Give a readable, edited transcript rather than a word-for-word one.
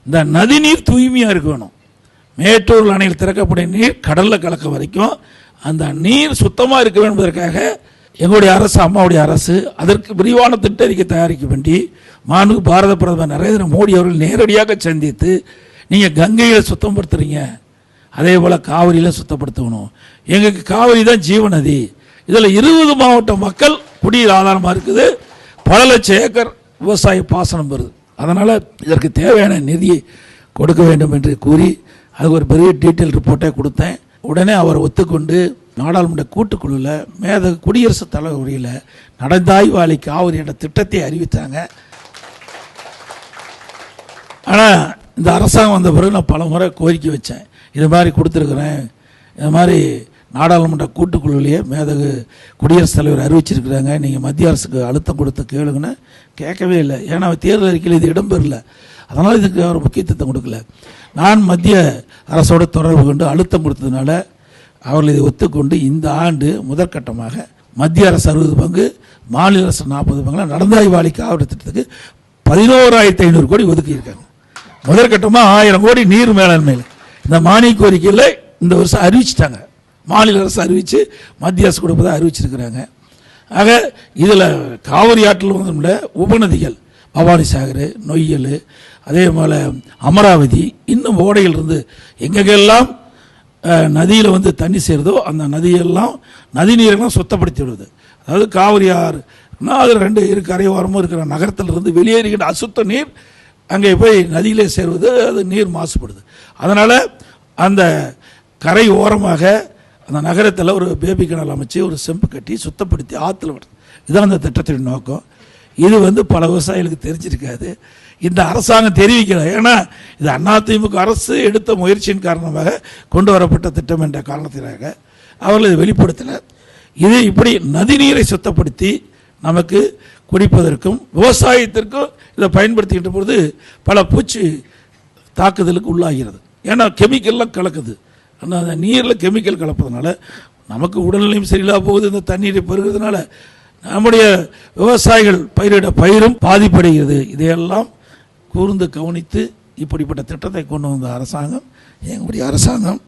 இந்த நதிநீர் தூய்மையாக இருக்கணும். மேட்டூர் அணையில் திறக்கப்படும் நீர் கடலில் கலக்க வரைக்கும் அந்த நீர் சுத்தமாக இருக்க வேண்டும் என்பதற்காக எங்களுடைய அரசு, அம்மாவுடைய அரசு அதற்கு விரிவான திட்ட அறிக்கை தயாரிக்க வேண்டி மாண்புமிகு பாரத பிரதமர் நரேந்திர மோடி அவர்கள் நேரடியாக சந்தித்து, நீங்கள் கங்கையில் சுத்தப்படுத்துறீங்க, அதே போல் காவிரியில் சுத்தப்படுத்தணும். எங்களுக்கு காவிரி தான் ஜீவநதி. இதில் 20 மாவட்ட மக்கள் குடிநீர் ஆதாரமாக இருக்குது. பல லட்சம் ஏக்கர் விவசாய பாசனம் வருது. அதனால் இதற்கு தேவையான நிதியை கொடுக்க வேண்டும் என்று கூறி அதுக்கு ஒரு பெரிய டீட்டெயில் ரிப்போர்ட்டை கொடுத்தேன். உடனே அவர் ஒத்துக்கொண்டு நாடாளுமன்ற கூட்டுக்குழுவில் குடியரசுத் தலைவர் உரையில் நடந்தாய் வாழி காவிரி என்ற திட்டத்தை அறிவித்தாங்க. ஆனால் இந்த அரசாங்கம் வந்த பிறகு நான் பல முறை கோரிக்கை வச்சேன், இது மாதிரி கொடுத்துருக்குறேன், இது மாதிரி நாடாளுமன்ற கூட்டுக்குழுவிலேயே குடியரசுத் தலைவர் அறிவிச்சிருக்கிறாங்க, நீங்கள் மத்திய அரசுக்கு அழுத்தம் கொடுத்து கேளுங்கன்னு கேட்கவே இல்லை. ஏன்னா தேர்தல் அறிக்கையில் இது இடம்பெறல, அதனால் இதுக்கு அவர் முக்கியத்துவம் கொடுக்கல. நான் மத்திய அரசோடு தொடர்பு கொண்டு அழுத்தம் கொடுத்ததுனால அவர்கள் இதை ஒத்துக்கொண்டு இந்த ஆண்டு முதற்கட்டமாக மத்திய அரசு 60 பங்கு, மாநில அரசு 40 பங்குல நடந்தாய் வாழி காவிரி திட்டத்துக்கு 11,500 கோடி ஒதுக்கியிருக்காங்க. முதற்கட்டமாக 1000 கோடி நீர் மேலாண்மையில் இந்த மானிய கோரிக்கையில் இந்த வருஷம் அறிவிச்சிட்டாங்க. மாநில அரசு அறிவித்து மத்திய அரசு கொடுப்பதை அறிவிச்சிருக்கிறாங்க. ஆக இதில் காவிரி ஆற்றில் வந்து உபநதிகள் பவானி சாகர், நொய்யல், அதே போல் அமராவதி, இன்னும் ஓடைகள் இருந்து எங்கெங்கெல்லாம் நதியில் வந்து தண்ணி சேருதோ அந்த நதியெல்லாம் நதி நீரெல்லாம் சுத்தப்படுத்தி விடுது. அதாவது காவிரி ஆறுனா அது 2 கரையோரமும் இருக்கிற நகரத்தில் இருந்து வெளியேறுகின்ற அசுத்த நீர் அங்கே போய் நதியிலே சேருவது, அது நீர் மாசுபடுது. அதனால் அந்த கரை ஓரமாக அந்த நகரத்தில் ஒரு பேபி கனல் அமைச்சு ஒரு செம்பு கட்டி சுத்தப்படுத்தி ஆற்றுல விடுது. இதுதான் அந்த திட்டத்தின் நோக்கம். இது வந்து பல விவசாயிகளுக்கு தெரிஞ்சிருக்காது. இந்த அரசாங்கம் தெரிவிக்கல. ஏன்னா இது அதிமுக அரசு எடுத்த முயற்சியின் காரணமாக கொண்டு வரப்பட்ட திட்டம் என்ற காரணத்தினாக அவர்கள் இதை வெளிப்படுத்தலை. இது இப்படி நதிநீரை சுத்தப்படுத்தி நமக்கு குடிப்பதற்கும் விவசாயத்திற்கும் இதை பயன்படுத்திக்கிட்ட பொழுது பல பூச்சி தாக்குதலுக்கு உள்ளாகிறது. ஏன்னா கெமிக்கல்லாம் கலக்குது. ஆனால் அந்த நீரில் கெமிக்கல் கலப்பதுனால நமக்கு உடல்நிலையும் சரியில்லாத போகுது. இந்த தண்ணீரை பெறுகிறதுனால நம்முடைய விவசாயிகள் பயிரிட பயிரும் பாதிப்படைகிறது. இதையெல்லாம் கூர்ந்து கவனித்து இப்படிப்பட்ட திட்டத்தை கொண்டு வந்த அரசாங்கம் எங்களுடைய அரசாங்கம்.